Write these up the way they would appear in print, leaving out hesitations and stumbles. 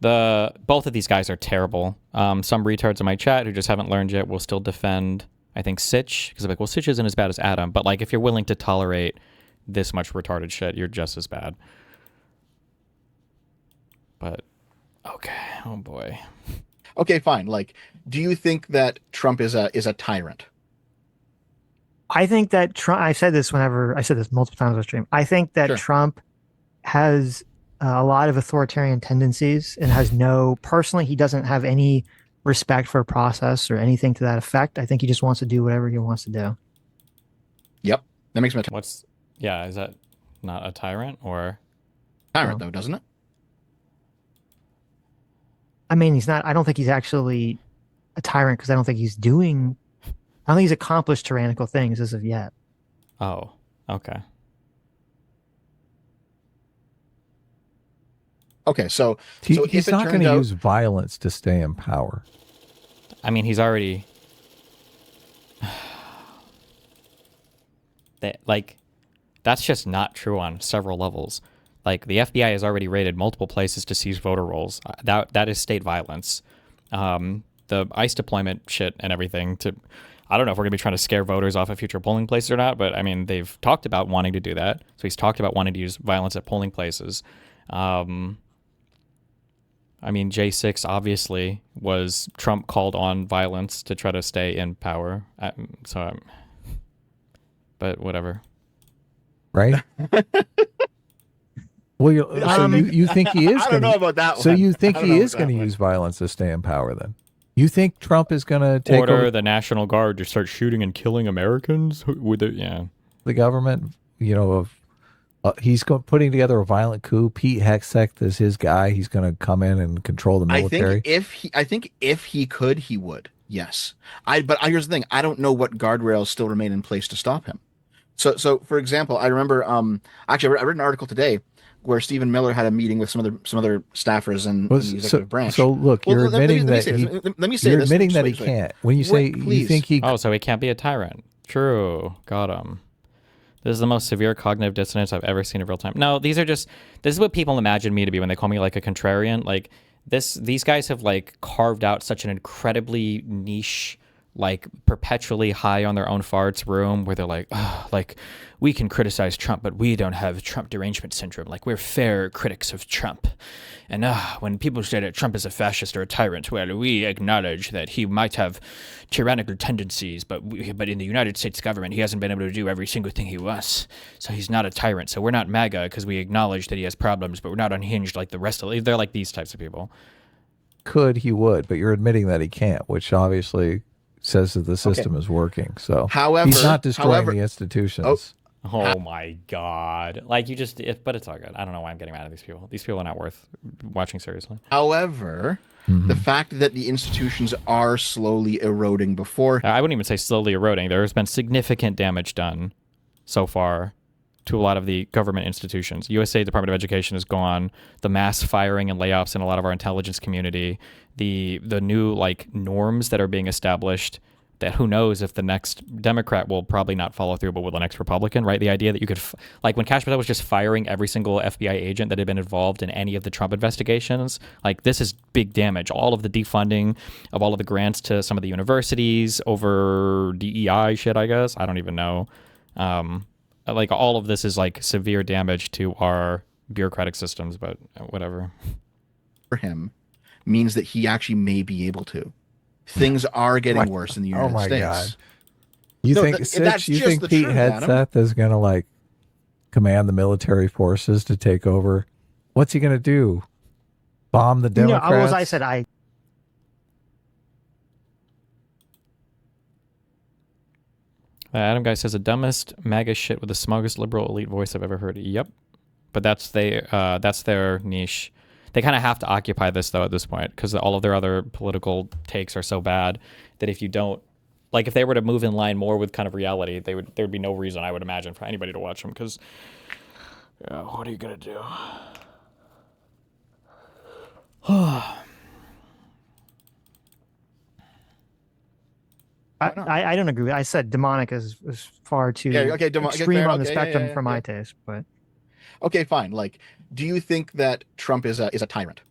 Both of these guys are terrible. Some retards in my chat who just haven't learned yet will still defend, I think, Sitch, because I'm like, well, Sitch isn't as bad as Adam, but like if you're willing to tolerate this much retarded shit, you're just as bad. But okay, oh boy. Okay, fine. Like, do you think that Trump is a tyrant? I think that Trump, I said this multiple times on stream. I think that Sure. Trump has a lot of authoritarian tendencies and personally, he doesn't have any respect for a process or anything to that effect. I think he just wants to do whatever he wants to do. Yep. That makes me a Yeah, is that not a tyrant or? tyrant, though, doesn't it? I mean, I don't think he's actually a tyrant because I don't think he's accomplished tyrannical things as of yet. Oh, okay. Okay, so He's if it not going turned to out, use violence to stay in power. I mean, he's already that's just not true on several levels. Like the FBI has already raided multiple places to seize voter rolls. That is state violence. The ICE deployment shit and everything to, I don't know if we're gonna be trying to scare voters off of future polling places or not, but I mean they've talked about wanting to do that. So he's talked about wanting to use violence at polling places. I mean, J6 obviously was Trump called on violence to try to stay in power. But whatever. Right? Well, you think he is? I don't know about that one. So you think I don't he know is about going to that use violence to stay in power? Then you think Trump is going to take Order over the National Guard to start shooting and killing Americans with it? Yeah. the government? You know, he's putting together a violent coup. Pete Hegseth is his guy. He's going to come in and control the military. I think if he could, he would. Yes. But here's the thing. I don't know what guardrails still remain in place to stop him. So for example, I remember actually I read an article today where Stephen Miller had a meeting with some other staffers in the executive branch. So look, you're admitting that you're admitting that he can't. When you say you think he, Oh, so he can't be a tyrant. True. Got him. This is the most severe cognitive dissonance I've ever seen in real time. No, this is what people imagine me to be when they call me like a contrarian. Like these guys have like carved out such an incredibly niche, like perpetually high on their own farts room where they're like, oh, like we can criticize Trump, but we don't have Trump derangement syndrome. Like we're fair critics of Trump. And when people say that Trump is a fascist or a tyrant, well, we acknowledge that he might have tyrannical tendencies, but in the United States government, he hasn't been able to do every single thing he wants. So he's not a tyrant. So we're not MAGA because we acknowledge that he has problems, but we're not unhinged like the rest of them. They're like these types of people. he would, but you're admitting that he can't, which obviously says that the system is working. So he's not destroying the institutions. Oh my God. Like but it's all good. I don't know why I'm getting mad at these people. These people are not worth watching seriously. However, the fact that the institutions are slowly eroding before. I wouldn't even say slowly eroding. There has been significant damage done so far to a lot of the government institutions. USA Department of Education is gone. The mass firing and layoffs in a lot of our intelligence community. The new like norms that are being established that who knows if the next Democrat will probably not follow through, but will the next Republican, right? The idea that you could, like when Cash Patel was just firing every single FBI agent that had been involved in any of the Trump investigations, like this is big damage. All of the defunding of all of the grants to some of the universities over DEI shit, I guess. I don't even know. Like all of this is like severe damage to our bureaucratic systems, but whatever. For him means that he actually may be able to. Things are getting worse in the United States. God. You think Pete Hegseth is going to like command the military forces to take over? What's he going to do? Bomb the Democrats? No, as I said, Adam Guy says the dumbest MAGA shit with the smuggest liberal elite voice I've ever heard. Yep, but that's their niche. They kind of have to occupy this though at this point because all of their other political takes are so bad that if you don't, like if they were to move in line more with kind of reality, there would be no reason I would imagine for anybody to watch them because what are you gonna do? I don't agree. I said demonic is far too extreme on the spectrum for my taste, but okay, fine. Like, do you think that Trump is a tyrant?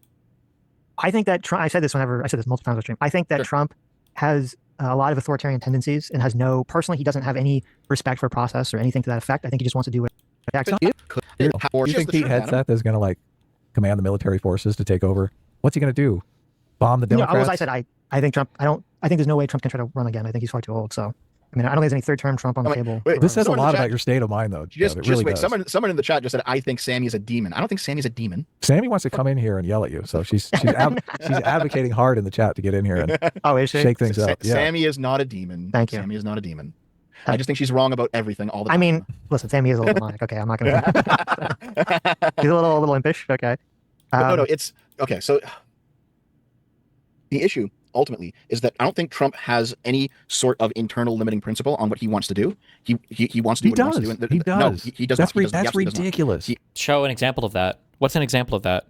I think that Trump, I said this multiple times on stream. I think that Trump has a lot of authoritarian tendencies and has personally, he doesn't have any respect for process or anything to that effect. I think he just wants to do what you think Pete Hegseth is going to like command the military forces to take over? What's he going to do? Bomb the Democrats? I said, I think Trump, I think there's no way Trump can try to run again. I think he's far too old. So, I mean, I don't think there's any third term Trump on the table. This says a lot about your state of mind, though. Someone in the chat just said, I think Sammy is a demon. I don't think Sammy's a demon. Sammy wants to come in here and yell at you. So she's advocating hard in the chat to get in here and shake things up. Yeah. Sammy is not a demon. Thank you. Sammy is not a demon. I just think she's wrong about everything all the time. I mean, listen, Sammy is a little demonic. Okay, I'm not going to. He's a little impish. Okay. No, it's okay. So the issue ultimately is that I don't think Trump has any sort of internal limiting principle on what he wants to do. He wants to do what he wants to do. He does. No, he does not. That's ridiculous. Show an example of that. What's an example of that?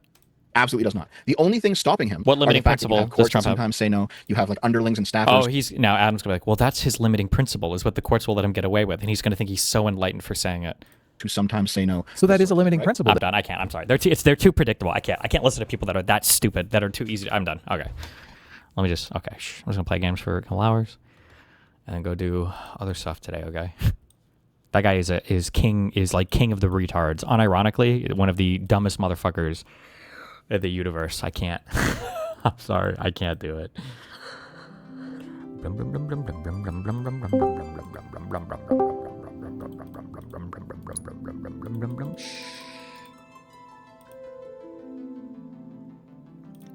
Absolutely does not. The only thing stopping him. What limiting principle does Trump sometimes say no? You have like underlings and staffers. Oh, now Adam's gonna be like, well, that's his limiting principle, is what the courts will let him get away with, and he's gonna think he's so enlightened for saying it. To sometimes say no. So that is a limiting principle. I'm done. I can't. I'm sorry. They're too predictable. I can't listen to people that are that stupid, that are too easy. I'm done. Okay. Let me just. Okay. I'm just gonna play games for a couple hours, and then go do other stuff today. Okay. That guy is king of the retards. Unironically, one of the dumbest motherfuckers in the universe. I can't. I'm sorry. I can't do it.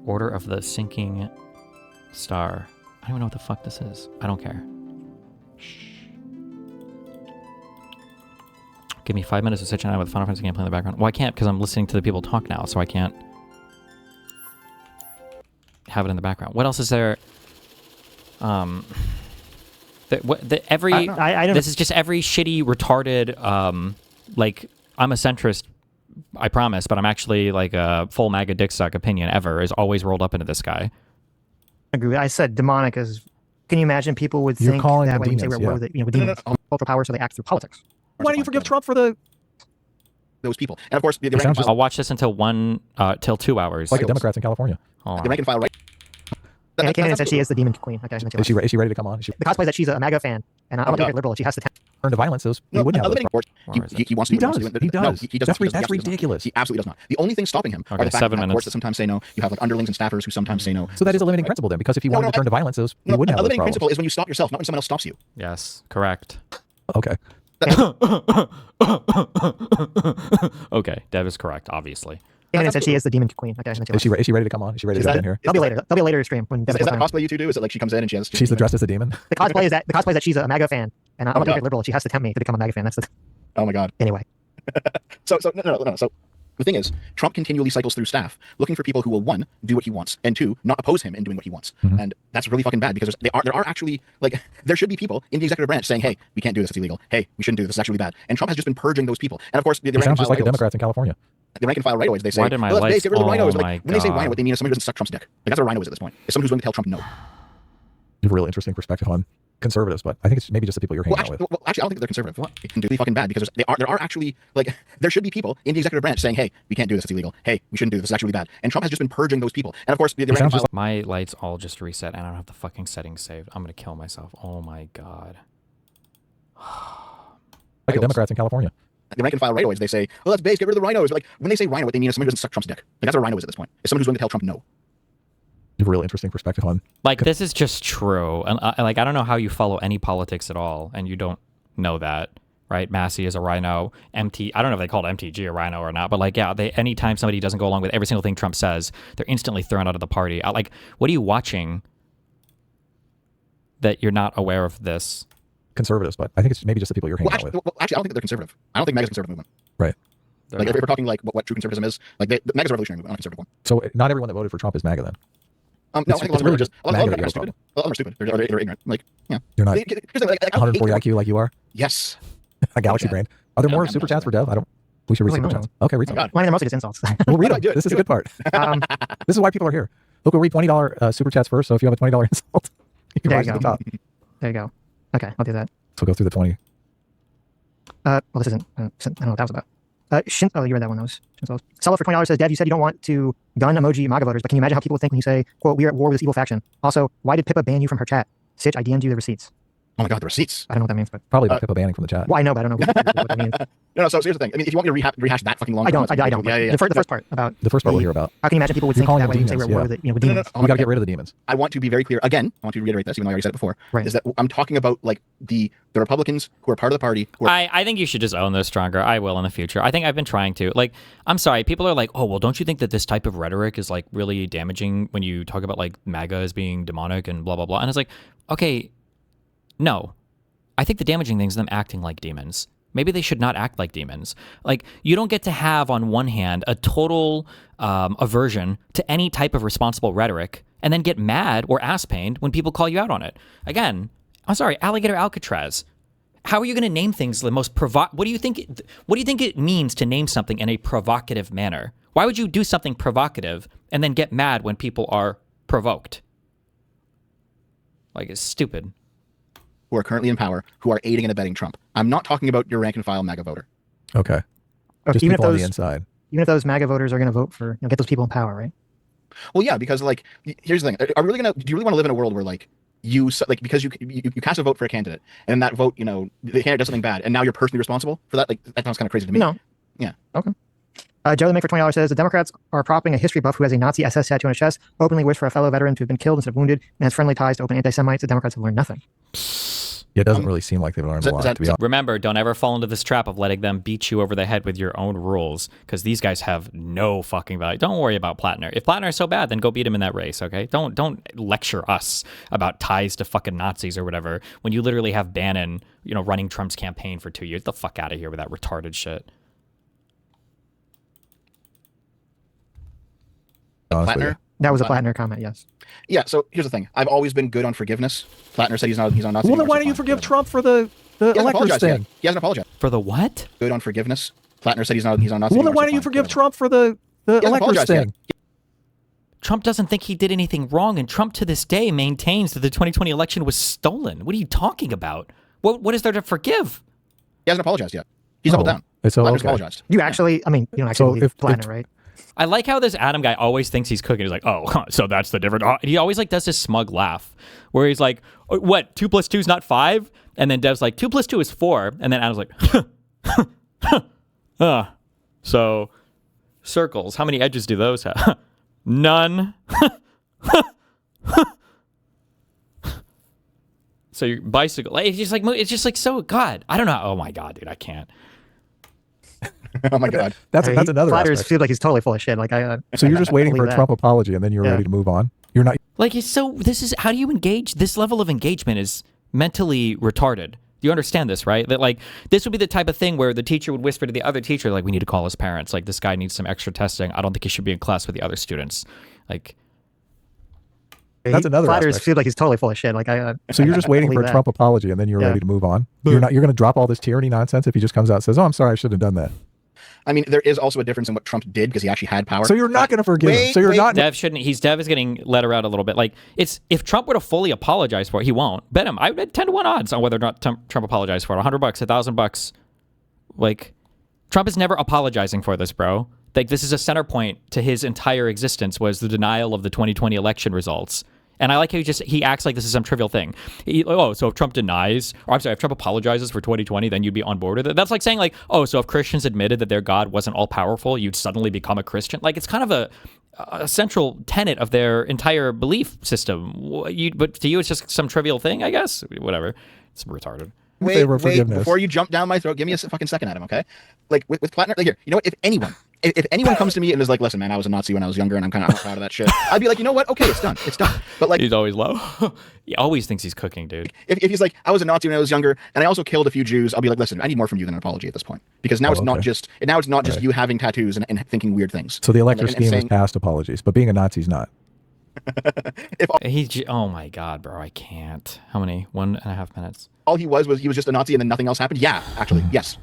Order of the Sinking Star. I don't even know what the fuck this is. I don't care. Give me 5 minutes of Sitch and I with Final Fantasy gameplay in the background. Well, I can't because I'm listening to the people talk now, so I can't have it in the background. What else is there? This is just every shitty, retarded, like, I'm a centrist, I promise, but I'm actually like a full MAGA dick suck opinion ever is always rolled up into this guy. I agree. I said demonic is. Can you imagine people would think that when you say we're with demons, cultural power, so they act through politics? Why don't you forgive Trump for those people? And of course, I'll watch this until 2 hours. Like the Democrats in California. The rank and file, right? Anna Cannon said she is the demon queen. Okay, is she ready to come on? The cosplay is that she's a MAGA fan, and I'm a liberal. She has to turn to violence. He wouldn't have those he wants to do He does. He does. That's ridiculous. He absolutely does not. The only thing stopping him are the fact that courts that sometimes say no. You have like underlings and staffers who sometimes say no. So that is a limiting principle then, because if he wanted to turn to violence, he wouldn't have those problems. A limiting principle is when you stop yourself, not when someone else stops you. Yes, correct. Okay. Okay, Dev is correct, obviously. Anna said she is the demon queen. Okay, is she ready to come on? Is she ready to get in here? That'll be later stream. When is that cosplay you two do? Is it like she comes in and she has? She's dressed as a demon. The cosplay is that she's a MAGA fan, and I'm a liberal. She has to tempt me to become a MAGA fan. That's the. Oh my god. Anyway. So no. So the thing is, Trump continually cycles through staff looking for people who will, one, do what he wants, and two, not oppose him in doing what he wants. Mm-hmm. And that's really fucking bad because there are actually, like, there should be people in the executive branch saying, hey, we can't do this, it's illegal. Hey, we shouldn't do this, it's actually bad. And Trump has just been purging those people. And of course, the rank and file sounds just like the Democrats in California. The rank and file right-of-ways, they say, get rid of the rhinos. Like, when they say rhino, what they mean is somebody who doesn't suck Trump's dick. Like, that's what a rhino is at this point. It's someone who's willing to tell Trump no. You have a really interesting perspective on conservatives, but I think it's maybe just the people you're hanging out with. Well, actually, I don't think they're conservative. What? It can do really fucking bad because there are actually, like, there should be people in the executive branch saying, hey, we can't do this, it's illegal. Hey, we shouldn't do this, it's actually bad. And Trump has just been purging those people. And of course, the rank and file... My lights all just reset and I don't have the fucking settings saved. I'm gonna kill myself. Oh my god. Like the Democrats in California. The rank and file right-of-ways, they say, well, that's base, get rid of the rhinos. Like, when they say rhino, what they mean is somebody who doesn't suck Trump's dick. Like, that's what a rhino is at this point. It's someone who's willing to tell Trump no. You have a really interesting perspective on... Like, this is just true. And I don't know how you follow any politics at all, and you don't know that, right? Massey is a rhino. I don't know if they called MTG a rhino or not, but like, yeah, anytime somebody doesn't go along with every single thing Trump says, they're instantly thrown out of the party. Like, what are you watching that you're not aware of this? Conservatives, but I think it's maybe just the people you're hanging out with. Well, actually, I don't think they're conservative. I don't think MAGA's a conservative movement. Right. Like, if we're talking like what true conservatism is, like the MAGA's a revolutionary movement, not a conservative one. So not everyone that voted for Trump is MAGA then? No, I think a lot of them are just a lot of them are stupid. A lot of them are stupid. They're ignorant. Like, yeah. You're not 140 IQ like you are? Yes. A galaxy brain. Are there more super chats for Dev? We should read super chats. Okay, read some. Mine are mostly just insults. We'll read them. This is a good part. This is why people are here. Look, we'll read $20 super chats first. So if you have a $20 insult, you can rise to the top. There you go. Okay, I'll do that. So go through the 20. Well, this isn't. I don't know what that was about. You read that one. That was Shinso's. Sella for $20 says, Dev, you said you don't want to gun emoji MAGA voters, but can you imagine how people think when you say, quote, we are at war with this evil faction? Also, why did Pippa ban you from her chat? Sitch, I DM'd you the receipts. Oh my God, the receipts. I don't know what that means, but probably about Pippa banning from the chat. Well, I know, but I don't know what that means. No, so here's the thing. I mean, if you want me to rehash that fucking long I don't. Yeah. The first part about the first part we'll hear about. How can you imagine people would think that way and say we're at war with it, with demons? No, we got to get rid of the demons. I want to be very clear. Again, I want to reiterate this, even though I already said it before. Right. Is that I'm talking about like the Republicans who are part of the party. I think you should just own this stronger. I will in the future. I think I've been trying to. Like, I'm sorry. People are like, oh, well, don't you think that this type of rhetoric is like really damaging when you talk about like MAGA as being demonic and blah, blah, blah. And it's like, okay, no. I think the damaging thing is them acting like demons. Maybe they should not act like demons. Like, you don't get to have, on one hand, a total aversion to any type of responsible rhetoric and then get mad or ass-pained when people call you out on it. Again, I'm sorry, Alligator Alcatraz. How are you going to name things the most what do you think it means to name something in a provocative manner? Why would you do something provocative and then get mad when people are provoked? Like, it's stupid. Who are currently in power, who are aiding and abetting Trump. I'm not talking about your rank and file MAGA voter. Okay. Just even people if on the inside. Even if those MAGA voters are going to vote for, get those people in power, right? Well, yeah, because like, here's the thing: do you really want to live in a world where like because you cast a vote for a candidate and that vote, the candidate does something bad, and now you're personally responsible for that? Like, that sounds kind of crazy to me. No. Yeah. Okay. Joe the Make for $20 says the Democrats are propping a history buff who has a Nazi SS tattoo on his chest, openly wished for a fellow veteran to have been killed instead of wounded, and has friendly ties to open anti-Semites. The Democrats have learned nothing. Yeah, it doesn't really seem like they've learned a lot, to be honest. Remember, don't ever fall into this trap of letting them beat you over the head with your own rules, because these guys have no fucking value. Don't worry about Plattner. If Plattner is so bad, then go beat him in that race, okay? Don't lecture us about ties to fucking Nazis or whatever when you literally have Bannon, running Trump's campaign for 2 years. Get the fuck out of here with that retarded shit. Plattner? That was a Plattner comment, yes. Yeah, so here's the thing. I've always been good on forgiveness. Plattner said he's on Nazi. Well, then why don't you forgive Trump for the electors thing? He hasn't apologized. For the what? Good on forgiveness. Plattner said he's on Nazi. Well, then why don't you forgive Trump for the electors thing? Trump doesn't think he did anything wrong, and Trump to this day maintains that the 2020 election was stolen. What are you talking about? What is there to forgive? He hasn't apologized yet. He's doubled down. Plattner's apologized. You actually, you don't actually believe Plattner, right? I like how this Adam guy always thinks he's cooking. He's like, oh, so that's the difference. He always like does this smug laugh where he's like, what, 2 + 2 is not 5? And then Dev's like, 2 + 2 is 4. And then Adam's like, so circles, how many edges do those have? None. So your bicycle, it's just like so, God, I don't know. Oh my God, dude, I can't. Oh my God, that's another. Flatters feel like he's totally full of shit. Like so you're just waiting for a Trump apology and then you're ready to move on. You're not. Like, how do you engage? This level of engagement is mentally retarded. Do you understand this, right? That like this would be the type of thing where the teacher would whisper to the other teacher, like, we need to call his parents. Like, this guy needs some extra testing. I don't think he should be in class with the other students. Like, that's another. Flatters feel like he's totally full of shit. Like so you're just waiting for a Trump apology and then you're ready to move on. You're not. You're going to drop all this tyranny nonsense if he just comes out and says, "Oh, I'm sorry, I shouldn't have done that." I mean, there is also a difference in what Trump did because he actually had power. So you're not going to forgive him. So you're not. Dev shouldn't. Dev is getting let her out a little bit. Like, it's if Trump were to fully apologize for it, he won't. Bet him. I bet 10-1 odds on whether or not Trump apologized for it. $100, $1,000. Like, Trump is never apologizing for this, bro. Like, this is a center point to his entire existence was the denial of the 2020 election results. And I like how he acts like this is some trivial thing. So if Trump if Trump apologizes for 2020, then you'd be on board with it. That's like saying like, so if Christians admitted that their God wasn't all powerful, you'd suddenly become a Christian. Like, it's kind of a central tenet of their entire belief system. But to you, it's just some trivial thing, I guess. Whatever. It's retarded. Wait, before you jump down my throat, give me a fucking second, Adam, okay? Like, with Plattner, like, here, you know what? If anyone comes to me and is like, listen, man, I was a Nazi when I was younger and I'm kind of proud of that shit, I'd be like, you know what? Okay, it's done. But like, he's always low. He always thinks he's cooking, dude. If he's like, I was a Nazi when I was younger and I also killed a few Jews, I'll be like, listen, I need more from you than an apology at this point. Because now it's not just you having tattoos and thinking weird things. So the elector scheme is past apologies, but being a Nazi's not. Oh my God, bro, I can't. How many? 1.5 minutes. All he was just a Nazi and then nothing else happened? Yeah, actually, yes.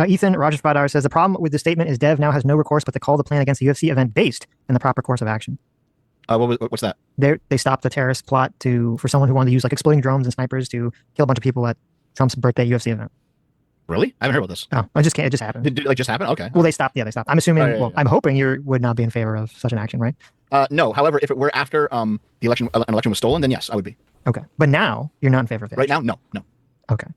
Ethan Rogers Badar says the problem with the statement is Dev now has no recourse but to call the plan against the UFC event based in the proper course of action. What's that? They stopped the terrorist plot for someone who wanted to use like exploding drones and snipers to kill a bunch of people at Trump's birthday UFC event. Really? I haven't heard about this. Oh, I just can't. It just happened. Did it like just happen? Okay. Well, they stopped. Yeah, they stopped. I'm assuming. Yeah. I'm hoping you would not be in favor of such an action, right? No. However, if it were after the election, an election was stolen, then yes, I would be. Okay, but now you're not in favor of it. Right now, no. Okay.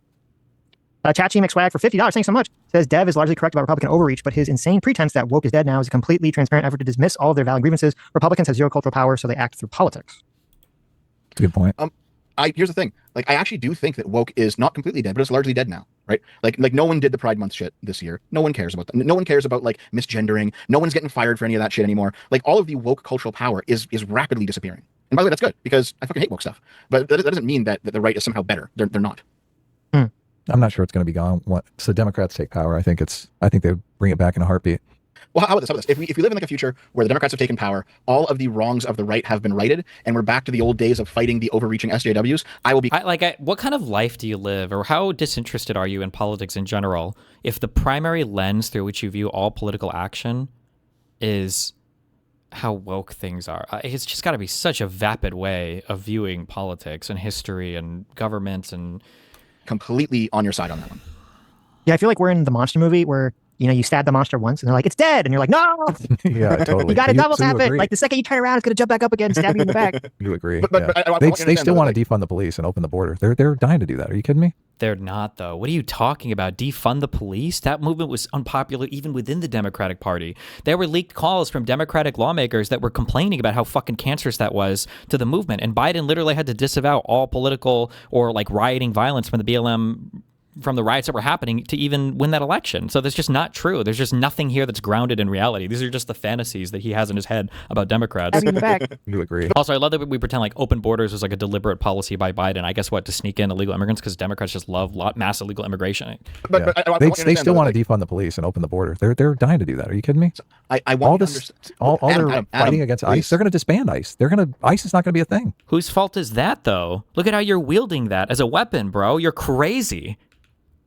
Chachi McSwag for $50. Thanks so much. Says Dev is largely correct about Republican overreach, but his insane pretense that woke is dead now is a completely transparent effort to dismiss all of their valid grievances. Republicans have zero cultural power, so they act through politics. Good point. Here's the thing. Like, I actually do think that woke is not completely dead, but it's largely dead now, right? Like no one did the Pride Month shit this year. No one cares about that. No one cares about like misgendering. No one's getting fired for any of that shit anymore. Like all of the woke cultural power is rapidly disappearing. And by the way, that's good because I fucking hate woke stuff. But that doesn't mean that the right is somehow better. They're not. I'm not sure it's going to be gone once the Democrats take power. I think they bring it back in a heartbeat. Well, how about this? If we live in like a future where the Democrats have taken power, all of the wrongs of the right have been righted, and we're back to the old days of fighting the overreaching SJWs, I will be. What kind of life do you live, or how disinterested are you in politics in general, if the primary lens through which you view all political action is how woke things are? It's just got to be such a vapid way of viewing politics and history and governments and. Completely on your side on that one. Yeah, I feel like we're in the monster movie where you stab the monster once and they're like, it's dead, and you're like, no. Yeah, totally. You got to double tap it. Like the second you turn around, it's gonna jump back up again, and stab you in the back. You agree? But they still want to defund the police and open the border. They're dying to do that. Are you kidding me? They're not, though. What are you talking about? Defund the police? That movement was unpopular even within the Democratic Party. There were leaked calls from Democratic lawmakers that were complaining about how fucking cancerous that was to the movement. And Biden literally had to disavow all political or like rioting violence from the BLM, from the riots that were happening to even win that election. So that's just not true. There's just nothing here that's grounded in reality. These are just the fantasies that he has in his head about Democrats. In the back. You agree? Also, I love that we pretend like open borders was like a deliberate policy by Biden. I guess to sneak in illegal immigrants because Democrats just love mass illegal immigration. But they still want to defund the police and open the border. They're dying to do that. Are you kidding me? I want all their fighting against ICE. They're going to disband ICE. ICE is not going to be a thing. Whose fault is that, though? Look at how you're wielding that as a weapon, bro. You're crazy.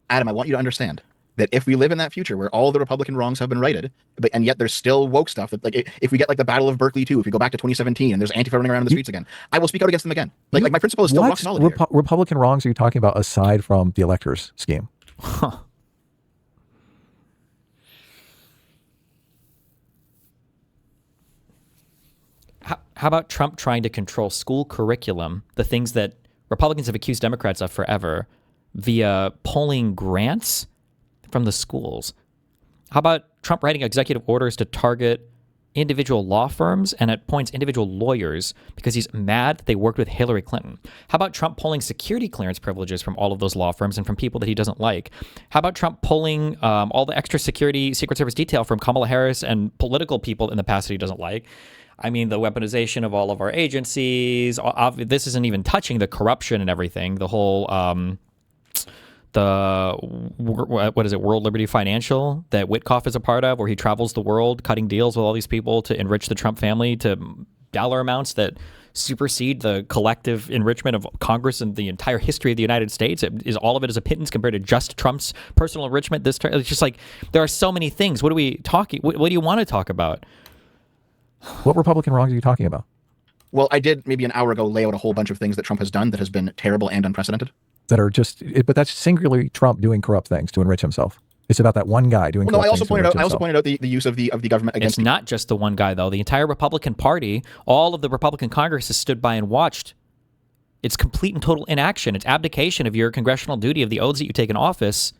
Adam, I want you to understand that if we live in that future where all the Republican wrongs have been righted, and yet there's still woke stuff, that like if we get like the Battle of Berkeley 2, if we go back to 2017 and there's Antifa running around in the streets again, I will speak out against them again. Like my principle is still rock solid here. Republican wrongs are you talking about aside from the electors scheme? Huh. How about Trump trying to control school curriculum, the things that Republicans have accused Democrats of forever, via pulling grants from the schools? How about Trump writing executive orders to target individual law firms and at points individual lawyers because he's mad that they worked with Hillary Clinton? How about Trump pulling security clearance privileges from all of those law firms and from people that he doesn't like? How about Trump pulling all the extra security Secret Service detail from Kamala Harris and political people in the past that he doesn't like? I mean, the weaponization of all of our agencies. This isn't even touching the corruption and everything. The whole World Liberty Financial that Witkoff is a part of, where he travels the world cutting deals with all these people to enrich the Trump family to dollar amounts that supersede the collective enrichment of Congress and the entire history of the United States. All of it is a pittance compared to just Trump's personal enrichment. It's just like there are so many things. What are we talking? What do you want to talk about? What Republican wrongs are you talking about? Well, I did maybe an hour ago lay out a whole bunch of things that Trump has done that has been terrible and unprecedented. That are but that's singularly Trump doing corrupt things to enrich himself. It's about that one guy doing corrupt things to enrich himself. I also pointed out the use of the government against. It's not just the one guy, though. The entire Republican Party, all of the Republican Congress has stood by and watched. It's complete and total inaction. It's abdication of your congressional duty, of the oaths that you take in office.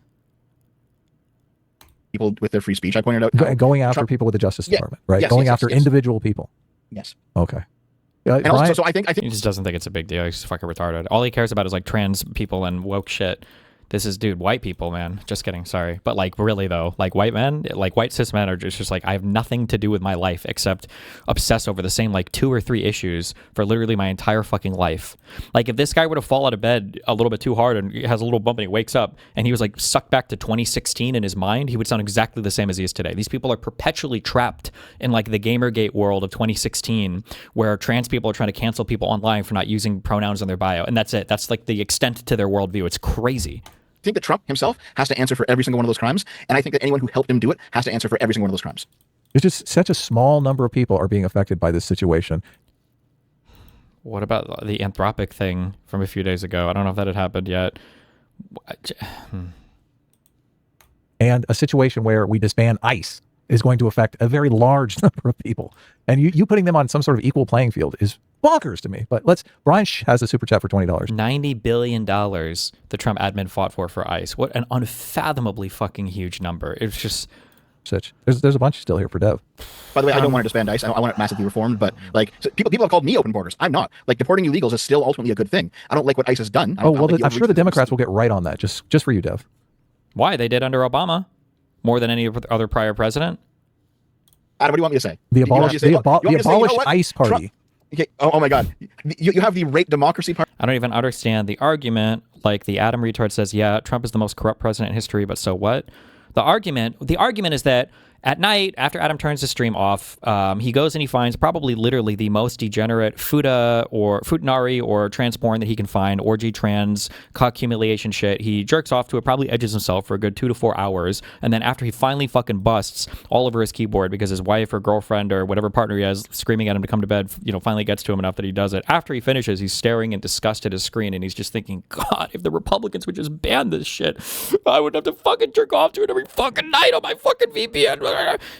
People with their free speech. I pointed out going after people with the Justice Department, right? Yes, going after individual people. Yes. Okay. And also, so I think he just doesn't think it's a big deal. He's fucking retarded. All he cares about is like trans people and woke shit. This is, dude, white people, man. Just kidding. Sorry. But like, really though, like white men, like white cis men are just like, I have nothing to do with my life except obsess over the same like 2 or 3 issues for literally my entire fucking life. Like if this guy were to fall out of bed a little bit too hard and has a little bump and he wakes up and he was like sucked back to 2016 in his mind, he would sound exactly the same as he is today. These people are perpetually trapped in like the Gamergate world of 2016 where trans people are trying to cancel people online for not using pronouns in their bio. And that's it. That's like the extent to their worldview. It's crazy. I think that Trump himself has to answer for every single one of those crimes, and I think that anyone who helped him do it has to answer for every single one of those crimes. It's just such a small number of people are being affected by this situation. What about the Anthropic thing from a few days ago? I don't know if that had happened yet. and a situation where we disband ICE is going to affect a very large number of people. And you putting them on some sort of equal playing field is bonkers to me. But Brian has a super chat for $20. $90 billion the Trump admin fought for ICE. What an unfathomably fucking huge number. It's just... Sitch. There's a bunch still here for Dev. By the way, I don't want to disband ICE. I want it massively reformed, but like people have called me open borders. I'm not. Like deporting illegals is still ultimately a good thing. I don't like what ICE has done. I'm sure the Democrats will get right on that. Just for you, Dev. Why? They did under Obama more than any other prior president. Adam, what do you want me to say? The abolish ICE party. Trump, okay. Oh my God. You have the rape democracy party. I don't even understand the argument. Like the Adam retard says, yeah, Trump is the most corrupt president in history, but so what? The argument is that at night, after Adam turns the stream off, he goes and he finds probably literally the most degenerate futanari or trans porn that he can find, orgy, trans, cock humiliation shit. He jerks off to it, probably edges himself for a good 2 to 4 hours. And then after he finally fucking busts all over his keyboard because his wife or girlfriend or whatever partner he has screaming at him to come to bed, finally gets to him enough that he does it. After he finishes, he's staring in disgust at his screen and he's just thinking, God, if the Republicans would just ban this shit, I would have to fucking jerk off to it every fucking night on my fucking VPN.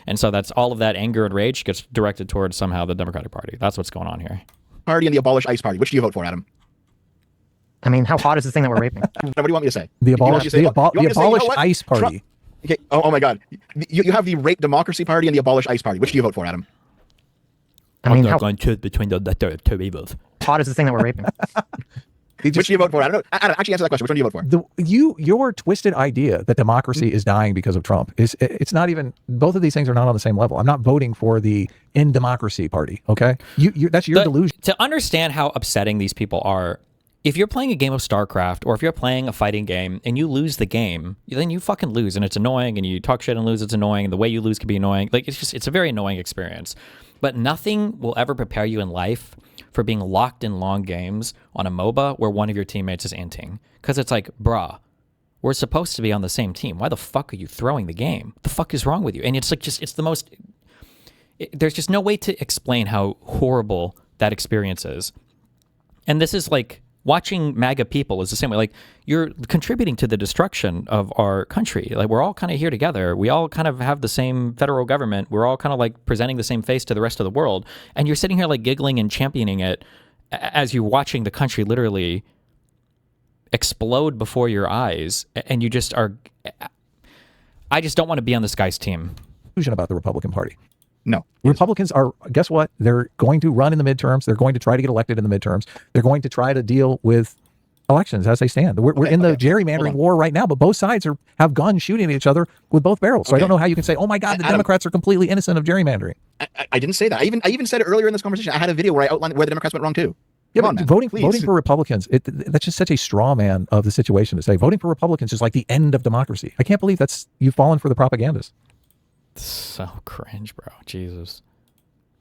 And so that's all of that anger and rage gets directed towards somehow the Democratic Party. That's what's going on here. Party and the abolish ICE party. Which do you vote for, Adam? I mean, how hot is this thing that we're raping? What do you want me to say? The abolish ICE party. Okay. Oh my God. You have the rape democracy party and the abolish ICE party. Which do you vote for, Adam? I mean, I'm not going to choose between the two evils. How hot is this thing that we're raping? Which do you vote for? I don't know. Adam, actually answer that question. Which one do you vote for? Your twisted idea that democracy is dying because of Trump it's not even. Both of these things are not on the same level. I'm not voting for the in democracy party. Okay, that's your delusion. To understand how upsetting these people are, if you're playing a game of StarCraft or if you're playing a fighting game and you lose the game, then you fucking lose and it's annoying. And you talk shit and lose, it's annoying. And the way you lose can be annoying. Like it's a very annoying experience. But nothing will ever prepare you in life for being locked in long games on a MOBA where one of your teammates is inting. Because it's like, bruh, we're supposed to be on the same team. Why the fuck are you throwing the game? What the fuck is wrong with you? And it's like it's the most... there's just no way to explain how horrible that experience is. And this is like... watching MAGA people is the same way. Like, you're contributing to the destruction of our country. Like, we're all kind of here together. We all kind of have the same federal government. We're all kind of like presenting the same face to the rest of the world. And you're sitting here like giggling and championing it as you're watching the country literally explode before your eyes. And you just are... I just don't want to be on this guy's team. About the Republican Party. No. Republicans are, guess what? They're going to run in the midterms. They're going to try to get elected in the midterms. They're going to try to deal with elections as they stand. We're in the gerrymandering war right now, but both sides have guns shooting at each other with both barrels. So I don't know how you can say, oh my God, the Democrats are completely innocent of gerrymandering. I didn't say that. I even said it earlier in this conversation. I had a video where I outlined where the Democrats went wrong too. Yeah, but voting for Republicans, that's just such a straw man of the situation to say voting for Republicans is like the end of democracy. I can't believe you've fallen for the propagandists. So cringe, bro. Jesus.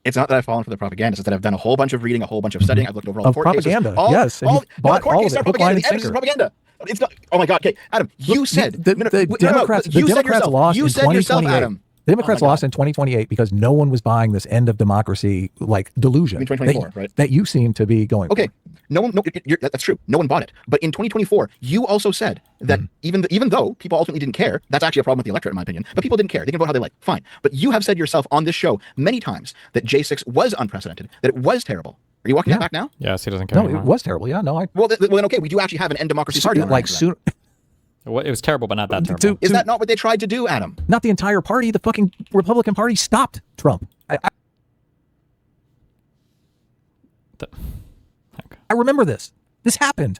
It's not that I've fallen for the propaganda. It's that I've done a whole bunch of reading, a whole bunch of studying. I've looked over all the court propaganda. Cases. Yes. All court cases are propaganda. The evidence is propaganda. It's not. Oh my God. Okay, Adam, you said the Democrats lost in 2028. The Democrats lost in 2028 because no one was buying this end of democracy like delusion. In 2024, right? That you seem to be going. Okay, that's true. No one bought it. But in 2024, you also said that even though people ultimately didn't care, that's actually a problem with the electorate, in my opinion. But people didn't care. They can vote how they like. Fine. But you have said yourself on this show many times that J6 was unprecedented, that it was terrible. Are you walking that back now? Yes, he doesn't care. No, it was terrible. Yeah, no. Well, then okay, we do actually have an end democracy party. Like soon. It was terrible, but not that terrible. Is that not what they tried to do, Adam? Not the entire party. The fucking Republican Party stopped Trump. I remember this. This happened.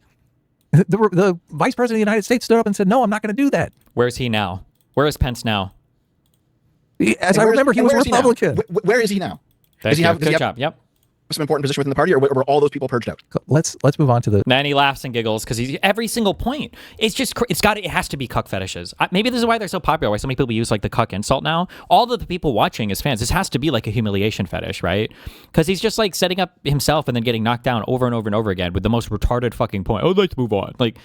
The vice president of the United States stood up and said, no, I'm not going to do that. Where's he now? Where is Pence now? As I remember, he was a Republican. Where is he now? Does he have good job? Yep. Some important position within the party, or were all those people purged out? Let's move on to the. Man, he laughs and giggles because he's every single point. It's just it has to be cuck fetishes. Maybe this is why they're so popular. Why so many people use like the cuck insult now. All of the people watching as fans, this has to be like a humiliation fetish, right? Because he's just like setting up himself and then getting knocked down over and over and over again with the most retarded fucking point. I'd like to move on. Like.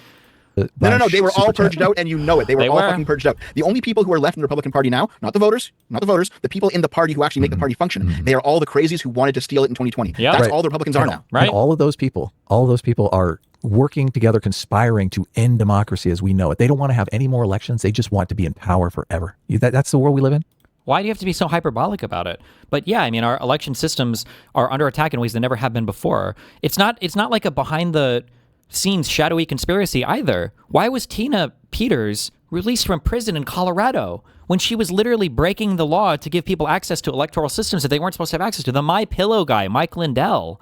No. They were all purged out, and you know it. They were all fucking purged out. The only people who are left in the Republican Party now, not the voters, the people in the party who actually make the party function. They are all the crazies who wanted to steal it in 2020. That's all the Republicans are now. Right. And all of those people are working together, conspiring to end democracy as we know it. They don't want to have any more elections. They just want to be in power forever. That's the world we live in. Why do you have to be so hyperbolic about it? But yeah, I mean, our election systems are under attack in ways that never have been before. It's not like a behind the scenes shadowy conspiracy either. Why was Tina Peters released from prison in Colorado when she was literally breaking the law to give people access to electoral systems that they weren't supposed to have access to? The MyPillow guy, Mike Lindell.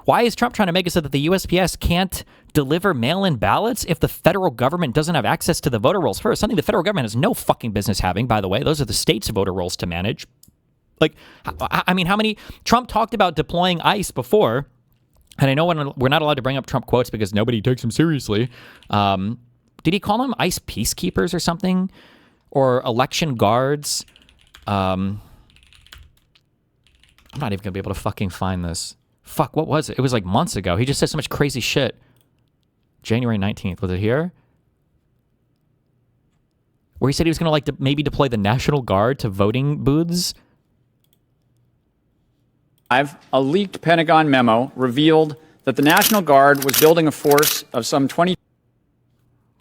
Why is Trump trying to make it so that the USPS can't deliver mail-in ballots if the federal government doesn't have access to the voter rolls first? Something the federal government has no fucking business having, by the way. Those are the state's voter rolls to manage. Like, I mean, how many... Trump talked about deploying ICE before, and I know we're not allowed to bring up Trump quotes because nobody takes him seriously. Did he call them ICE peacekeepers or something? Or election guards? I'm not even going to be able to fucking find this. Fuck, what was it? It was like months ago. He just said so much crazy shit. January 19th. Was it here? Where he said he was going to like maybe deploy the National Guard to voting booths? A leaked Pentagon memo revealed that the National Guard was building a force of some 20...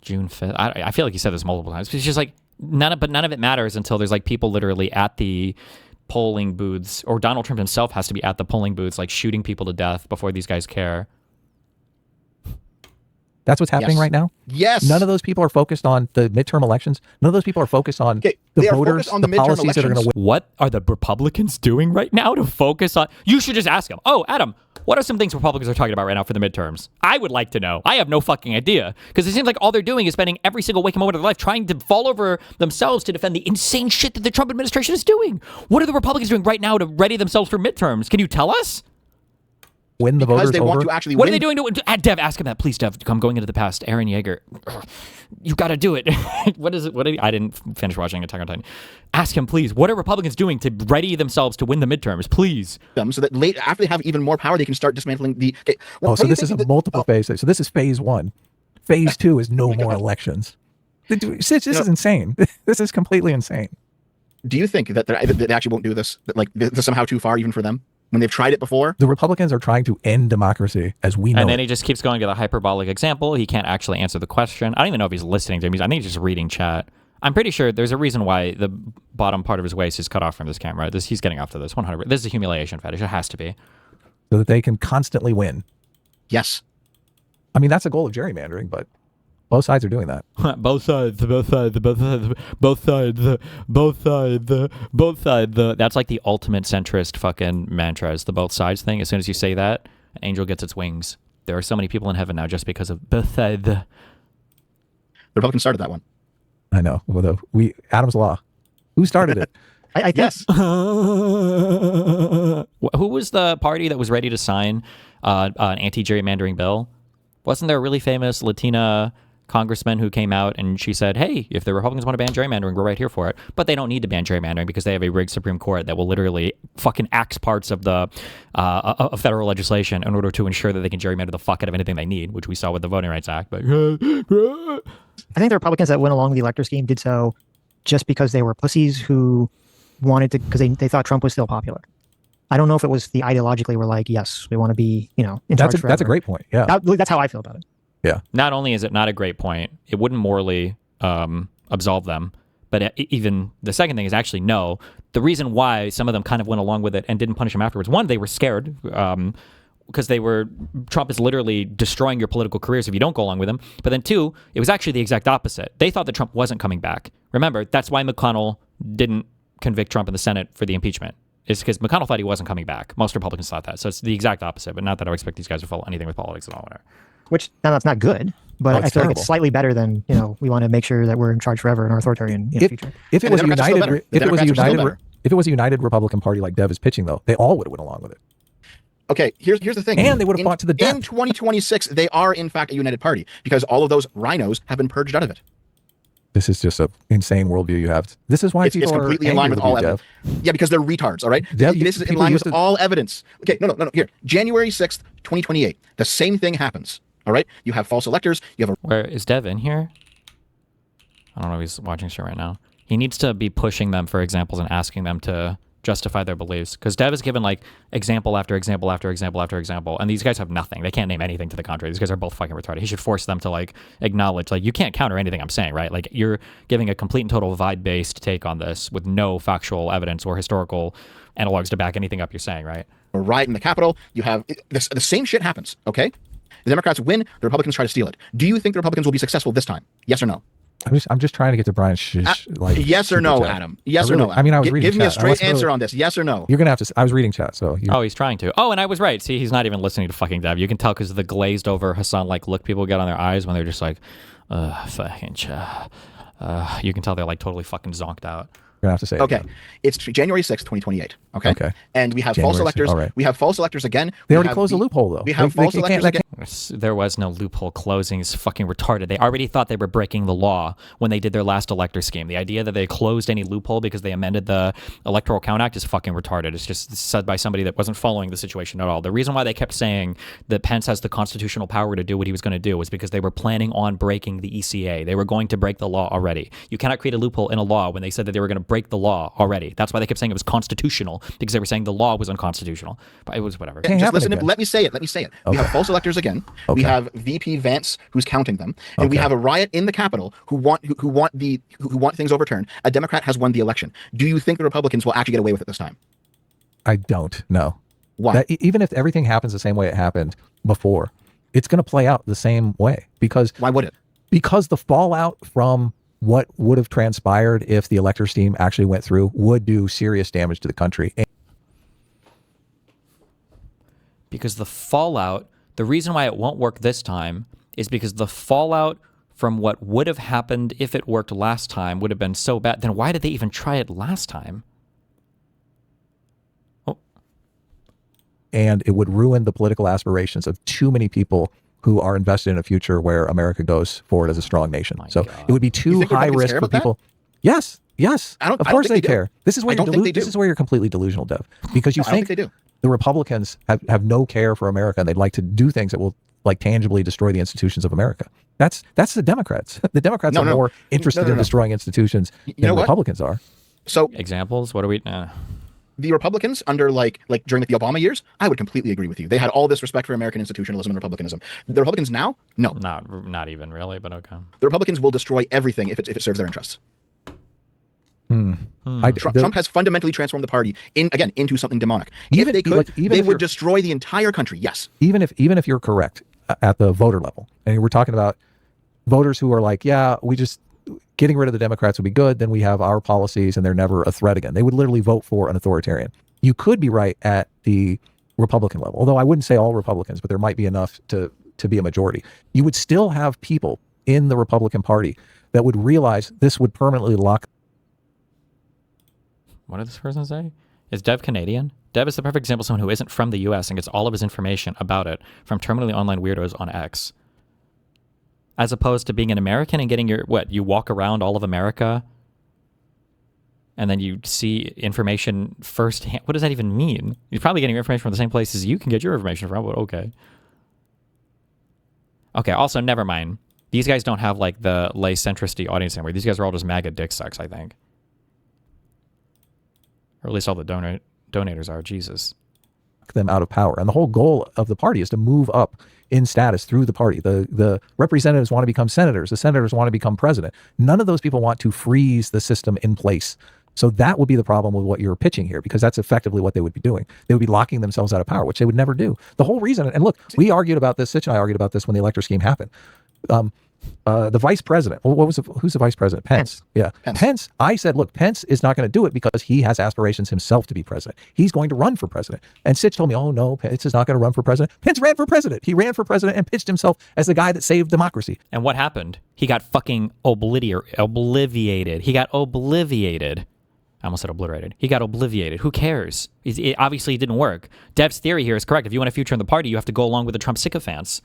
June 5th. I feel like he said this multiple times. It's just like, none of it matters until there's like people literally at the polling booths, or Donald Trump himself has to be at the polling booths, like shooting people to death before these guys care. That's what's happening right now? Yes. None of those people are focused on the midterm elections. None of those people are focused on the voters, on the policies that are going to win. What are the Republicans doing right now to focus on? You should just ask them. Oh, Adam, what are some things Republicans are talking about right now for the midterms? I would like to know. I have no fucking idea. Because it seems like all they're doing is spending every single waking moment of their life trying to fall over themselves to defend the insane shit that the Trump administration is doing. What are the Republicans doing right now to ready themselves for midterms? Can you tell us? Win the because voters they over. want to actually What win. are they doing to Dev? Ask him that, please, Dev. I'm going into the past. Aaron Yeager, you got to do it. What is it? I didn't finish watching Attack on Titan. Ask him, please. What are Republicans doing to ready themselves to win the midterms, please? Them so that after they have even more power, they can start dismantling the. Okay, so this is a multiple phase. So this is phase one. Phase two is no more elections. Sitch, this is insane. This is completely insane. Do you think that they actually won't do this? That like this is somehow too far even for them? When they've tried it before? The Republicans are trying to end democracy as we know. And then he just keeps going to the hyperbolic example. He can't actually answer the question. I don't even know if he's listening to him. I think he's just reading chat. I'm pretty sure there's a reason why the bottom part of his waist is cut off from this camera. He's getting off to this 100%. This is a humiliation fetish. It has to be. So that they can constantly win. Yes. I mean, that's the goal of gerrymandering, but both sides are doing that. both sides. That's like the ultimate centrist fucking mantra, is the both sides thing. As soon as you say that, an angel gets its wings. There are so many people in heaven now just because of both sides. The Republicans started that one. I know. Well, Adam's Law. Who started it? I guess. Who was the party that was ready to sign an anti-gerrymandering bill? Wasn't there a really famous Latina congressman who came out and she said, hey, if the Republicans want to ban gerrymandering, we're right here for it. But they don't need to ban gerrymandering because they have a rigged Supreme Court that will literally fucking axe parts of the federal legislation in order to ensure that they can gerrymander the fuck out of anything they need, which we saw with the Voting Rights Act. But I think the Republicans that went along with the elector scheme did so just because they were pussies who wanted to, because they thought Trump was still popular. I don't know if it was the ideologically we're like, yes, we want to be, in charge forever. That's a great point. Yeah. That's how I feel about it. Yeah. Not only is it not a great point, it wouldn't morally absolve them, but even the second thing is actually no. The reason why some of them kind of went along with it and didn't punish him afterwards, one, they were scared because Trump is literally destroying your political careers if you don't go along with him. But then two, it was actually the exact opposite. They thought that Trump wasn't coming back. Remember, that's why McConnell didn't convict Trump in the Senate for the impeachment. It's because McConnell thought he wasn't coming back. Most Republicans thought that. So it's the exact opposite, but not that I would expect these guys to follow anything with politics at all. Whatever. Which, now that's not good, but I feel terrible. like it's slightly better than, we want to make sure that we're in charge forever in our authoritarian future. If it was And the Democrats are still better. The Democrats are still better. If it was a united Republican Party like Dev is pitching, though, they all would have went along with it. Okay, here's the thing. And they would have fought to the death. In 2026, they are in fact a united party because all of those rhinos have been purged out of it. This is just an insane worldview you have. This is why It's people completely are in line with all Dev. evidence. Yeah, because they're retards, all right? Dev, This is in people line used with to- all evidence. Okay, no. Here, January 6th, 2028. The same thing happens, all right? You have false electors. You have Where is Dev in here? I don't know if he's watching shit right now. He needs to be pushing them for examples and asking them to justify their beliefs. Because Dev has given like example after example after example after example, and these guys have nothing. They can't name anything to the contrary. These guys are both fucking retarded. He should force them to like acknowledge, like, you can't counter anything I'm saying, right? Like, you're giving a complete and total vibe-based take on this with no factual evidence or historical analogs to back anything up you're saying, right? A riot in the Capitol. You have the same shit happens. Okay, the Democrats win. The Republicans try to steal it. Do you think the Republicans will be successful this time? Yes or no? I'm just trying to get to Brian's yes or no, Adam. Yes or no. I mean, I was reading. Give me a chat. straight answer on this. Yes or no. You're gonna have to. I was reading chat, so. Oh, he's trying to. Oh, and I was right. See, he's not even listening to fucking Dev. You can tell because of the glazed over Hassan like look people get on their eyes when they're just like, fucking. You can tell they're like totally fucking zonked out. You're gonna have to say. Okay, it's January 6th, 2028. Okay. And we have false electors. All right. We have false electors again. They already closed the loophole, though. We have false electors again. There was no loophole closing. It's fucking retarded. They already thought they were breaking the law when they did their last elector scheme. The idea that they closed any loophole because they amended the Electoral Count Act is fucking retarded. It's just said by somebody that wasn't following the situation at all. The reason why they kept saying that Pence has the constitutional power to do what he was going to do was because they were planning on breaking the ECA. They were going to break the law already. You cannot create a loophole in a law when they said that they were going to break the law already. That's why they kept saying it was constitutional, because they were saying the law was unconstitutional. But it was whatever. Just listen. Let me say it. Okay. We have false electors again. Okay. We have VP Vance who's counting them, and we have a riot in the Capitol who want things overturned. A Democrat has won the election. Do you think the Republicans will actually get away with it this time? I don't know. Why? Even if everything happens the same way it happened before, it's going to play out the same way. Because why would it? Because the fallout from what would have transpired if the elector scheme actually went through would do serious damage to the country. Because the fallout, the reason why it won't work this time is because the fallout from what would have happened if it worked last time would have been so bad. Then why did they even try it last time? Oh. And it would ruin the political aspirations of too many people who are invested in a future where America goes forward as a strong nation. So it would be too high risk for people. Yes. Of course they care. This is where this is where you're completely delusional, Dev, because you think they do. The Republicans have no care for America, and they'd like to do things that will like tangibly destroy the institutions of America. That's the Democrats. The Democrats are more interested in destroying institutions than Republicans are. So examples? What are we? The Republicans under like during the Obama years, I would completely agree with you. They had all this respect for American institutionalism and republicanism. The Republicans now, no, not even really, but okay. The Republicans will destroy everything if it serves their interests. Trump has fundamentally transformed the party into something demonic. If they could, they would destroy the entire country. Yes. Even if you're correct at the voter level, and we're talking about voters who are like, yeah, we just getting rid of the Democrats would be good. Then we have our policies, and they're never a threat again. They would literally vote for an authoritarian. You could be right at the Republican level, although I wouldn't say all Republicans, but there might be enough to be a majority. You would still have people in the Republican Party that would realize this would permanently lock. What did this person say? Is Dev Canadian? Dev is the perfect example of someone who isn't from the US and gets all of his information about it from terminally online weirdos on X. As opposed to being an American and getting you walk around all of America and then you see information firsthand. What does that even mean? You're probably getting your information from the same places you can get your information from, but okay. Okay, also, never mind. These guys don't have like the lay centrist audience anymore. These guys are all just MAGA dick sucks, I think. Or at least all the donators are. Jesus. Them out of power. And the whole goal of the party is to move up in status through the party. The representatives want to become senators. The senators want to become president. None of those people want to freeze the system in place. So that would be the problem with what you're pitching here, because that's effectively what they would be doing. They would be locking themselves out of power, which they would never do. The whole reason, and look, we argued about this, Sitch and I argued about this when the elector scheme happened. The vice president, who's the vice president? Pence. Yeah. Pence. I said, look, Pence is not going to do it because he has aspirations himself to be president. He's going to run for president. And Sitch told me, oh no, Pence is not going to run for president. Pence ran for president. He ran for president and pitched himself as the guy that saved democracy. And what happened? He got fucking obliviated. He got obliviated. I almost said obliterated. He got obliviated. Who cares? Obviously, it didn't work. Dev's theory here is correct. If you want a future in the party, you have to go along with the Trump sycophants.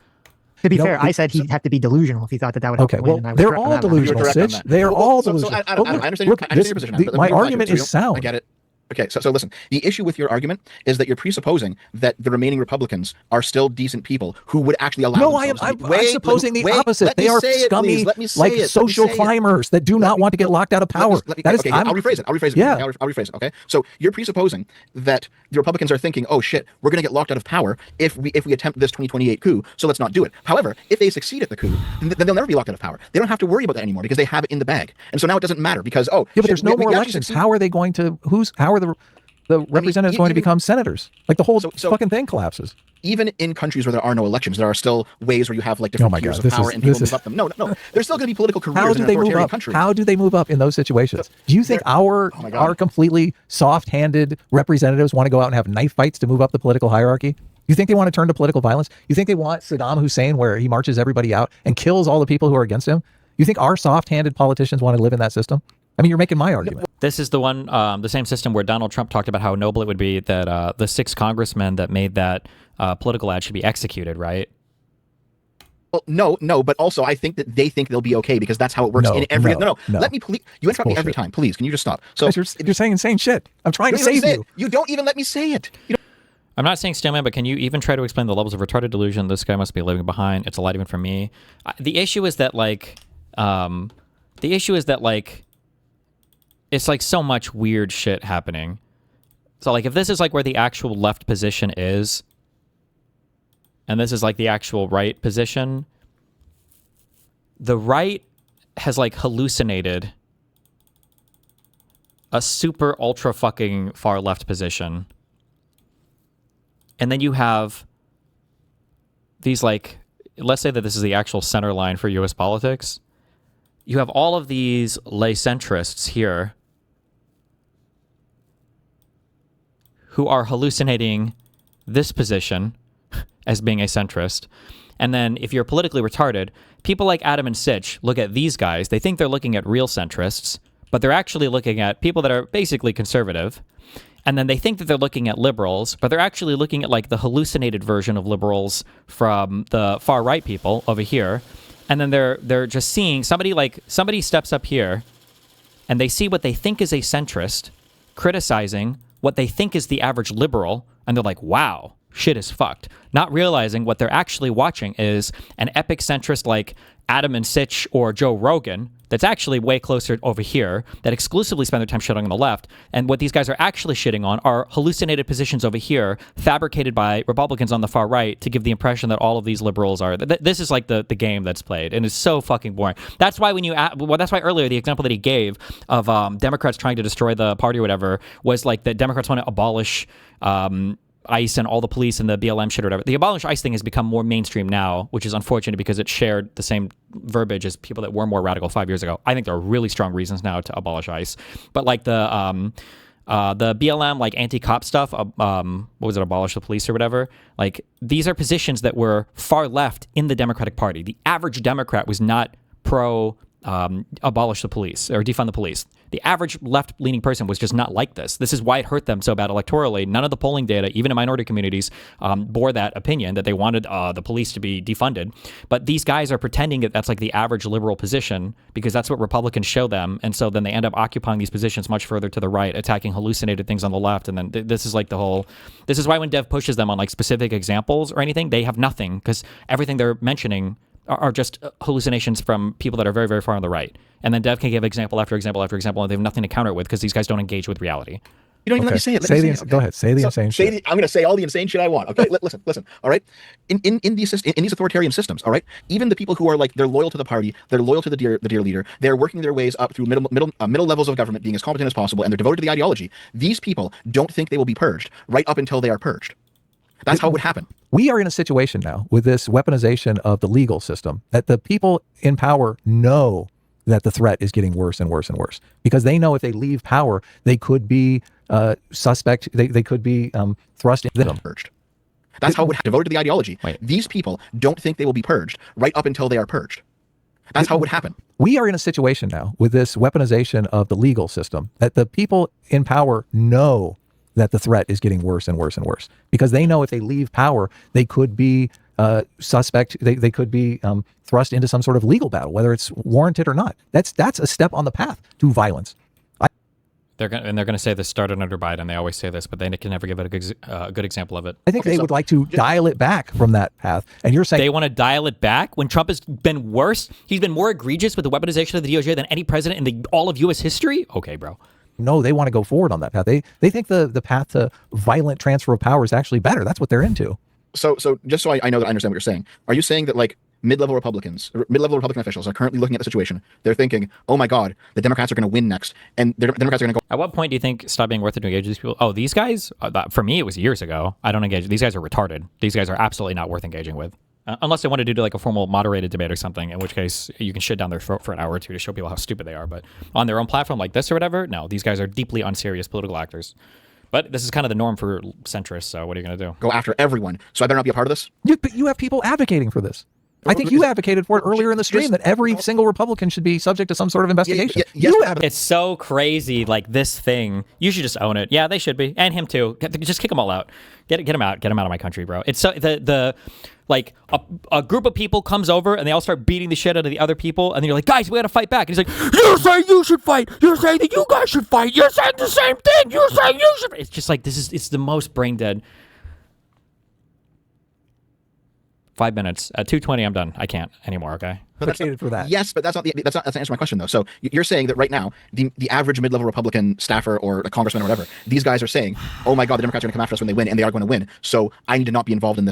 To be fair, I said he'd have to be delusional if he thought that would help him win. Well, they're all delusional, Sitch. They are all delusional. I understand your position. My argument is sound. I get it. Okay, so listen. The issue with your argument is that you're presupposing that the remaining Republicans are still decent people who would actually allow. No, themselves I'm to be- supposing the wait, opposite. let They me are say it, scummy, please. Let me say like it. Let me social say it. climbers that do not want to get locked out of power. That is, okay, I'll rephrase it. I'll rephrase it. Yeah. Okay, I'll rephrase it. Okay, so you're presupposing that the Republicans are thinking, "Oh shit, we're going to get locked out of power if we attempt this 2028 coup. So let's not do it." However, if they succeed at the coup, then they'll never be locked out of power. They don't have to worry about that anymore because they have it in the bag. And so now it doesn't matter because yeah, but shit, there's no we more actually elections. succeed. How are they going to? How are the representatives going to become senators? Like the whole fucking thing collapses. Even in countries where there are no elections, there are still ways where you have like different tiers of power and people move up them. No. There's still going to be political careers How in do an they move authoritarian up? country. How do they move up in those situations? Do you think our completely soft-handed representatives want to go out and have knife fights to move up the political hierarchy? You think they want to turn to political violence? You think they want Saddam Hussein, where he marches everybody out and kills all the people who are against him? You think our soft-handed politicians want to live in that system? I mean, you're making my argument. This is the one, the same system where Donald Trump talked about how noble it would be that the 6 congressmen that made that political ad should be executed, right? Well, no, but also I think that they think they'll be okay because that's how it works in every. No. Let me please. You interrupt me every time. Please, can you just stop? So you're saying insane shit. I'm trying to save you. You don't even let me say it. I'm not saying Stillman, but can you even try to explain the levels of retarded delusion this guy must be living behind? It's a lot even for me. The issue is that it's like so much weird shit happening. So like if this is like where the actual left position is, and this is like the actual right position, the right has like hallucinated a super ultra fucking far left position. And then you have these like, let's say that this is the actual center line for US politics. You have all of these lay centrists here who are hallucinating this position as being a centrist. And then if you're politically retarded, people like Adam and Sitch look at these guys. They think they're looking at real centrists, but they're actually looking at people that are basically conservative. And then they think that they're looking at liberals, but they're actually looking at like the hallucinated version of liberals from the far right people over here. And then they're just seeing somebody steps up here and they see what they think is a centrist criticizing what they think is the average liberal. And they're like, wow, shit is fucked. Not realizing what they're actually watching is an epic centrist like Adam and Sitch or Joe Rogan that's actually way closer over here that exclusively spend their time shitting on the left. And what these guys are actually shitting on are hallucinated positions over here fabricated by Republicans on the far right to give the impression that all of these liberals are. This is like the game that's played, and it's so fucking boring. That's why that's why earlier the example that he gave of Democrats trying to destroy the party or whatever was like the Democrats want to abolish ICE and all the police and the BLM shit or whatever. The abolish ICE thing has become more mainstream now, which is unfortunate because it shared the same verbiage as people that were more radical 5 years ago. I think there are really strong reasons now to abolish ICE. But like the BLM, like anti-cop stuff, what was it, abolish the police or whatever? Like these are positions that were far left in the Democratic Party. The average Democrat was not pro abolish the police or defund the police. The average left-leaning person was just not like this. This is why it hurt them so bad electorally. None of the polling data, even in minority communities, bore that opinion that they wanted the police to be defunded. But these guys are pretending that that's like the average liberal position because that's what Republicans show them. And so then they end up occupying these positions much further to the right, attacking hallucinated things on the left. And then this is like this is why when Dev pushes them on like specific examples or anything, they have nothing because everything they're mentioning are just hallucinations from people that are very, very far on the right. And then Dev can give example after example after example, and they have nothing to counter it with because these guys don't engage with reality. You don't even let me say it. Go ahead. Say the insane shit. I'm going to say all the insane shit I want. Okay, listen. All right, in these authoritarian systems, all right, even the people who are like they're loyal to the party, they're loyal to the dear leader, they're working their ways up through middle levels of government, being as competent as possible, and they're devoted to the ideology. These people don't think they will be purged right up until they are purged. That's how it would happen. We are in a situation now with this weaponization of the legal system that the people in power know that the threat is getting worse and worse and worse because they know if they leave power, they could be suspect. They could be thrust into them. Purged. That's how it would happen. Devoted to the ideology. These people don't think they will be purged right up until they are purged. That's how it would happen. We are in a situation now with this weaponization of the legal system that the people in power know that the threat is getting worse and worse and worse because they know if they leave power, they could be suspect. They could be thrust into some sort of legal battle, whether it's warranted or not. That's a step on the path to violence. they're gonna say this started under Biden. They always say this, but they can never give it a good example of it. I think they would like to dial it back from that path. And you're saying they want to dial it back when Trump has been worse. He's been more egregious with the weaponization of the DOJ than any president in all of U.S. history. Okay, bro. no, they want to go forward on that path. They think the path to violent transfer of power is actually better. That's what they're into. So just so I know that I understand what you're saying, are you saying that like mid-level Republican officials are currently looking at the situation? They're thinking, oh my God, the Democrats are going to win next, and the Democrats are going to go. At what point do you think stop being worth it to engage these people? Oh, these guys. For me, it was years ago. I don't engage. These guys are retarded. These guys are absolutely not worth engaging with. Unless they want to do like a formal moderated debate or something, in which case you can shit down their throat for an hour or two to show people how stupid they are. But on their own platform like this or whatever, no, these guys are deeply unserious political actors. But this is kind of the norm for centrists, so what are you going to do? Go after everyone. So I better not be a part of this? But you have people advocating for this. I think you advocated for it earlier in the stream that every single Republican should be subject to some sort of investigation. It's so crazy, like this thing. You should just own it. Yeah, they should be, and him too. Just kick them all out. Get him out. Get him out of my country, bro. It's so like a group of people comes over and they all start beating the shit out of the other people, and then you're like, guys, we gotta fight back. And he's like, you're saying you should fight. You're saying that you guys should fight. You're saying the same thing. You're saying you should. It's just like it's the most brain dead. 5 minutes at 2:20. I'm done. I can't anymore. Okay. Advocated for that. Yes, but that's not answer my question though. So you're saying that right now the average mid-level Republican staffer or a congressman or whatever, these guys are saying, oh my God, the Democrats are going to come after us when they win, and they are going to win. So I need to not be involved in this.